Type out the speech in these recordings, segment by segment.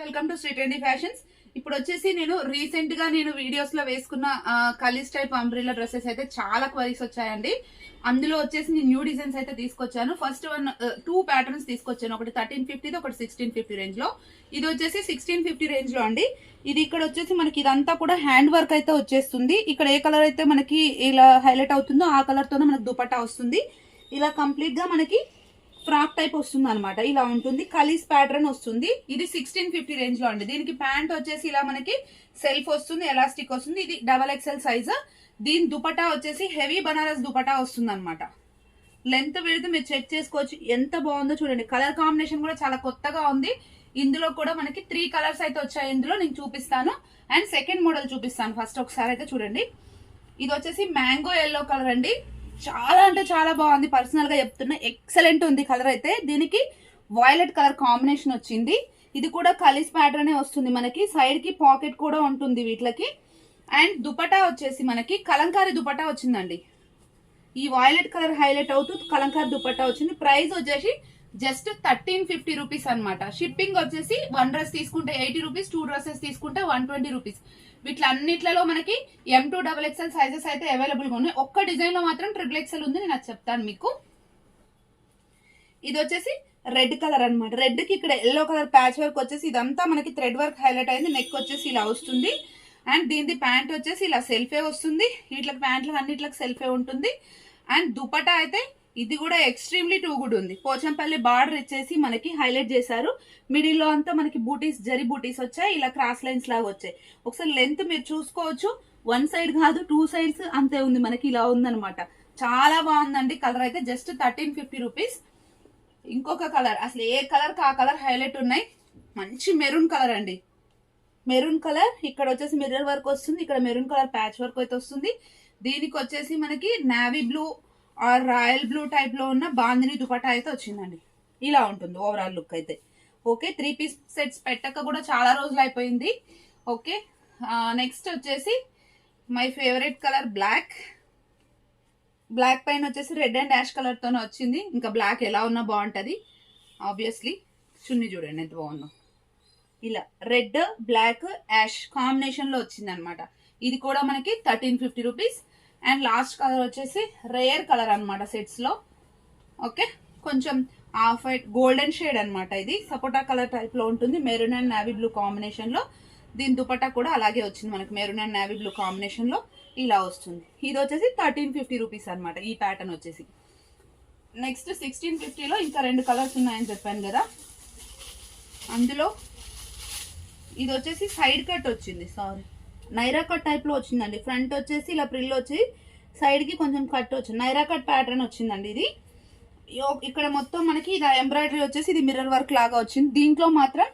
Welcome to Sri trendy fashions. ఇప్పుడు వచ్చేసి నేను రీసెంట్ గా వీడియోస్ లో వేసుకున్న కలీస్ టైప్ అంబ్రెల్లా డ్రెస్సెస్ అయితే చాలా క్వరీస్ వచ్చాయండి. అందులో వచ్చేసి నేను న్యూ డిజైన్స్ అయితే తీసుకొచ్చాను. ఫస్ట్ వన్ 2 ప్యాటర్న్స్ తీసుకొచ్చాను. ఒకటి 1350, ఒకటి 1650 రేంజ్ లో. ఇది వచ్చేసి 1650 రేంజ్ లో అండి. ఇది ఇక్కడ వచ్చేసి మనకి ఇదంతా కూడా హ్యాండ్ వర్క్ అయితే వచ్చేస్తుంది. ఇక్కడ ఏ కలర్ అయితే మనకి ఇలా హైలైట్ అవుతుందో ఆ కలర్ తోనే మనకి దుపట్టా వస్తుంది. ఇలా కంప్లీట్ గా మనకి ఫ్రాక్ టైప్ వస్తుంది అనమాట. ఇలా ఉంటుంది, కలీస్ ప్యాటర్న్ వస్తుంది. ఇది 1650 రేంజ్ లో అండి. దీనికి ప్యాంట్ వచ్చేసి ఇలా మనకి సెల్ఫ్ వస్తుంది, ఎలాస్టిక్ వస్తుంది. ఇది XXL సైజ్. దీని దుపట్టా వచ్చేసి హెవీ బనారస్ దుపట్టా వస్తుంది అనమాట. లెంత్ విడ్త్ మీరు చెక్ చేసుకోవచ్చు, ఎంత బాగుందో చూడండి. కలర్ కాంబినేషన్ కూడా చాలా కొత్తగా ఉంది. ఇందులో కూడా మనకి 3 కలర్స్ అయితే వచ్చాయి. ఇందులో నేను చూపిస్తాను అండ్ సెకండ్ మోడల్ చూపిస్తాను. ఫస్ట్ ఒకసారి అయితే చూడండి. ఇది వచ్చేసి మ్యాంగో ఎల్లో కలర్ అండి. చాలా అంటే చాలా బాగుంది. పర్సనల్ గా చెప్తున్నా, ఎక్సలెంట్ ఉంది కలర్ అయితే. దీనికి వైలెట్ కలర్ కాంబినేషన్ వచ్చింది. ఇది కూడా కలీస్ ప్యాటర్న్ వస్తుంది మనకి. సైడ్ కి పాకెట్ కూడా ఉంటుంది వీటికి. అండ్ దుపట్టా వచ్చేసి మనకి కలంకారీ దుపట్టా వచ్చిందండి. ఈ వైలెట్ కలర్ హైలైట్ అవుతూ కలంకారీ దుపట్టా వచ్చింది. ప్రైస్ వచ్చేసి జస్ట్ 1350 రూపీస్ అనమాట. షిప్పింగ్ వచ్చేసి 1 డ్రెస్ తీసుకుంటే 80 రూపీస్, 2 డ్రెస్సెస్ తీసుకుంటే 120 రూపీస్. వీటిలన్నిట్లలో మనకి M2 XXL సైజెస్ అయితే అవైలబుల్ గా ఉన్నాయి. ఒక్క డిజైన్ లో మాత్రం XXL ఉంది, నేను అది చెప్తాను మీకు. ఇది వచ్చేసి రెడ్ కలర్ అనమాట. రెడ్ కి ఇక్కడ ఎల్లో కలర్ ప్యాచ్ వర్క్ వచ్చేసి ఇదంతా మనకి థ్రెడ్ వర్క్ హైలైట్ అయింది. నెక్ వచ్చేసి ఇలా వస్తుంది. అండ్ దీని ప్యాంట్ వచ్చేసి ఇలా సెల్ఫే వస్తుంది. వీటికి ప్యాంట్లకు అన్నిట్లకు సెల్ఫే ఉంటుంది. అండ్ దుపట్టా అయితే ఇది కూడా ఎక్స్ట్రీమ్లీ టూ గుడ్ ఉంది. పోచంపల్లి బార్డర్ ఇచ్చేసి మనకి హైలైట్ చేశారు. మిడిల్ లో అంతా మనకి బూటీస్, జరీ బూటీస్ వచ్చాయి. ఇలా క్రాస్ లైన్స్ లాగా వచ్చాయి. ఒకసారి లెంత్ మీరు చూసుకోవచ్చు. 1 సైడ్ కాదు 2 సైడ్స్ అంతే ఉంది మనకి. ఇలా ఉందనమాట. చాలా బాగుందండి. కలర్ అయితే జస్ట్ 1350 రూపీస్. ఇంకొక కలర్, అసలు ఏ కలర్ కా కలర్ హైలైట్ ఉన్నాయి. మంచి మెరూన్ కలర్ అండి. మెరూన్ కలర్ ఇక్కడ వచ్చేసి మిర్రర్ వర్క్ వస్తుంది. ఇక్కడ మెరూన్ కలర్ ప్యాచ్ వర్క్ అయితే వస్తుంది. దీనికి వచ్చేసి మనకి navy blue or royal blue type లో ఉన్న బాందిని దుపట్టా అయితే వచ్చిందండి. ఇలా ఉంటుంది ఓవరాల్ లుక్ అయితే. ఓకే, 3 పీస్ సెట్స్ పెట్టక కూడా చాలా రోజులు అయిపోయింది. ఓకే, నెక్స్ట్ వచ్చేసి my favourite colour black. Black పైన వచ్చేసి రెడ్ అండ్ యాష్ కలర్ తోనే వచ్చింది. ఇంకా బ్లాక్ ఎలా ఉన్నా బాగుంటది ఆబ్వియస్లీ. చున్నీ చూడండి ఎంత బాగుందో. ఇలా రెడ్ బ్లాక్ యాష్ కాంబినేషన్ లో వచ్చింది అనమాట. ఇది కూడా మనకి 1350 రూపీస్. అండ్ లాస్ట్ కలర్ వచ్చేసి రేర్ కలర్ అనమాట సెట్స్ లో. ఓకే, కొంచెం ఆఫ్ వైట్ గోల్డెన్ షేడ్ అనమాట. ఇది సపోటా కలర్ టైప్ లో ఉంటుంది. Maroon and navy blue combination లో. దీని దుపట్టా కూడా అలాగే వచ్చింది మనకి. Maroon and navy blue combination లో ఇలా వస్తుంది. ఇది వచ్చేసి 1350 రూపీస్ అనమాట ఈ ప్యాటర్న్ వచ్చేసి. నెక్స్ట్ 1650 లో ఇంకా 2 కలర్స్ ఉన్నాయని చెప్పాను కదా. అందులో ఇది వచ్చేసి సైడ్ కట్ వచ్చింది. సారీ, నైరా కట్ టైప్ లో వచ్చిందండి. ఫ్రంట్ వచ్చేసి ఇలా ప్రిల్ వచ్చి సైడ్ కి కొంచెం కట్ వచ్చింది. నైరా కట్ ప్యాటర్న్ వచ్చిందండి. ఇది ఇక్కడ మొత్తం మనకి ఇది ఎంబ్రాయిడరీ వచ్చేసి ఇది మిర్రర్ వర్క్ లాగా వచ్చింది. దీంట్లో మాత్రం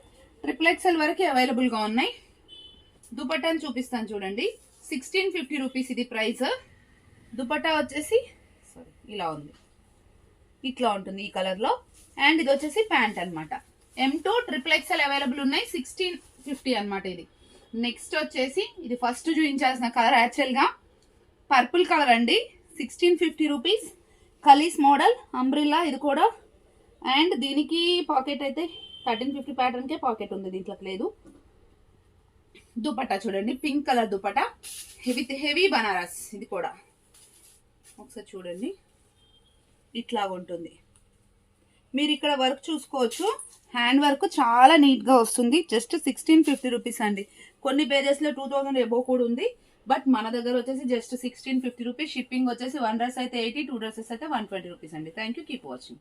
XXL వరకు అవైలబుల్ గా ఉన్నాయి. దుపట్టాని చూపిస్తాను చూడండి. 1650 రూపీస్ ఇది ప్రైస్. దుపట్టా వచ్చేసి ఇలా ఉంది, ఇట్లా ఉంటుంది ఈ కలర్ లో. అండ్ ఇది వచ్చేసి ప్యాంట్ అనమాట. M2 XXL అవైలబుల్ ఉన్నాయి. 1650 అనమాట ఇది. నెక్స్ట్ వచ్చేసి ఇది ఫస్ట్ చూపించాల్సిన కలర్ యాక్చువల్ గా పర్పుల్ కలర్ అండి. 1650 రూపీస్. కలీస్ మోడల్ అంబ్రిల్లా ఇది కూడా. అండ్ దీనికి పాకెట్ అయితే 1350 ప్యాటర్న్ కే పాకెట్ ఉంది, దీంట్లో లేదు. దుపట్టా చూడండి, pink colour dupatta, heavy Banaras. ఇది కూడా ఒకసారి చూడండి, ఇట్లా ఉంటుంది. మీరు ఇక్కడ వర్క్ చూసుకోవచ్చు. హ్యాండ్ వర్క్ చాలా నీట్ గా వస్తుంది. జస్ట్ 1650 రూపీస్ అండి. కొన్ని పేజెస్ లో 2000 ఎబో కూడా ఉంది. బట్ మన దగ్గర వచ్చేసి జస్ట్ 1650 రూపీస్. షిప్పింగ్ వచ్చేసి 1 డ్రెస్ అయితే 80, 2 డ్రెస్సెస్ అయితే 120 రూపీస్ అండి. Thank you, keep watching.